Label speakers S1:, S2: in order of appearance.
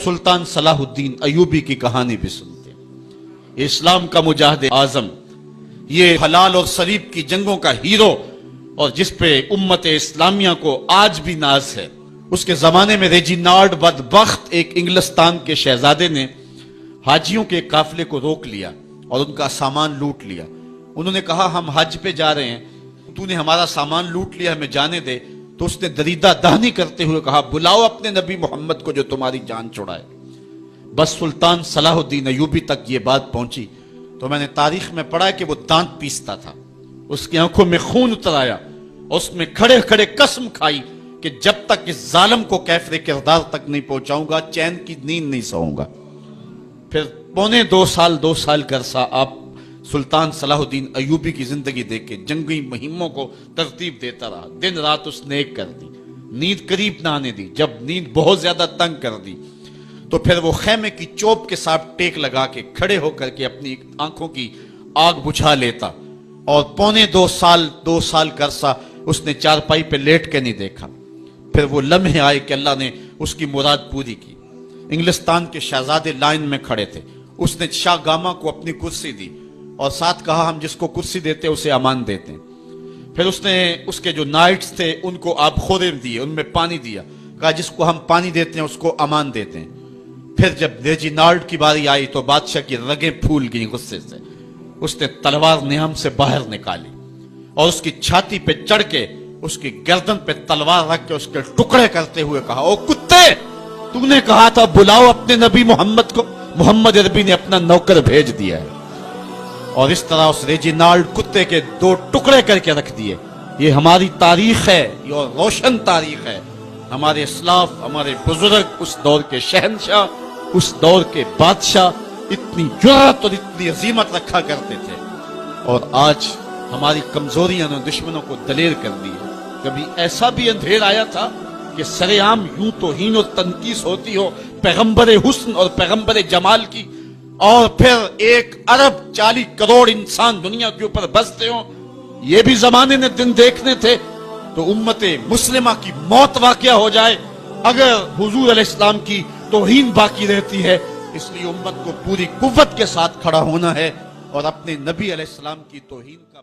S1: سلطان صلاح الدین ایوبی کی کہانی بھی سنتے ہیں۔ اسلام کا مجاہد اعظم، یہ حلال اور صلیب کی جنگوں کا ہیرو، اور جس پہ امت اسلامیہ کو آج بھی ناز ہے۔ اس کے زمانے میں ریجینالڈ بدبخت ایک انگلستان کے شہزادے نے حاجیوں کے قافلے کو روک لیا اور ان کا سامان لوٹ لیا۔ انہوں نے کہا ہم حج پہ جا رہے ہیں، تو نے ہمارا سامان لوٹ لیا، ہمیں جانے دے۔ تو اس نے دریدہ دہنی کرتے ہوئے کہا بلاؤ اپنے نبی محمد کو جو تمہاری جان چھڑائے۔ بس سلطان صلاح الدین ایوبی تک یہ بات پہنچی تو میں نے تاریخ میں پڑھا کہ وہ دانت پیستا تھا، اس کی آنکھوں میں خون اتر آیا، اس میں کھڑے کھڑے قسم کھائی کہ جب تک اس ظالم کو کیفر کردار تک نہیں پہنچاؤں گا چین کی نیند نہیں سوؤں گا۔ پھر پونے دو سال کا عرصہ آپ سلطان صلاح الدین ایوبی کی زندگی دیکھ کے جنگی مہموں کو ترتیب دیتا رہا، دن رات اس نے ایک کر دی، نیند قریب نہ آنے دی۔ جب نیند بہت زیادہ تنگ کر دی تو پھر وہ خیمے کی چوب کے ساتھ ٹیک لگا کے کھڑے ہو کر کے اپنی آنکھوں کی آگ بجھا لیتا، اور پونے دو سال کا عرصہ اس نے چارپائی پہ لیٹ کے نہیں دیکھا۔ پھر وہ لمحے آئے کہ اللہ نے اس کی مراد پوری کی۔ انگلستان کے شہزادے لائن میں کھڑے تھے، اس نے شاہ گاما کو اپنی کرسی دی اور ساتھ کہا ہم جس کو کرسی دیتے اسے امان دیتے ہیں۔ پھر اس نے اس کے جو نائٹس تھے ان کو آب خورے دیے، ان میں پانی دیا، کہا جس کو ہم پانی دیتے ہیں اس کو امان دیتے ہیں۔ پھر جب ریجینالڈ کی باری آئی تو بادشاہ کی رگیں پھول گئیں غصے سے، اس نے تلوار نیام سے باہر نکالی اور اس کی چھاتی پہ چڑھ کے اس کی گردن پہ تلوار رکھ کے اس کے ٹکڑے کرتے ہوئے کہا او کتے، تو نے کہا تھا بلاؤ اپنے نبی محمد کو، محمد عربی نے اپنا نوکر بھیج دیا ہے۔ اور اس طرح اس ریجینالڈ کتے کے دو ٹکڑے کر کے رکھ دیے۔ یہ ہماری تاریخ ہے، یہ روشن تاریخ ہے۔ ہمارے اسلاف، ہمارے بزرگ اس دور کے شہنشاہ، اس دور کے بادشاہ اتنی جرأت اور اتنی عظیمت رکھا کرتے تھے، اور آج ہماری کمزوریاں نے دشمنوں کو دلیر کر دی ہے۔ کبھی ایسا بھی اندھیر آیا تھا کہ سرے عام یوں توہین اور تنقیص ہوتی ہو پیغمبر حسن اور پیغمبر جمال کی، اور پھر 1.40 کروڑ انسان دنیا کے اوپر بستے ہوں، یہ بھی زمانے نے دن دیکھنے تھے۔ تو امت مسلمہ کی موت واقعہ ہو جائے اگر حضور علیہ السلام کی توہین باقی رہتی ہے، اس لیے امت کو پوری قوت کے ساتھ کھڑا ہونا ہے اور اپنے نبی علیہ السلام کی توہین کا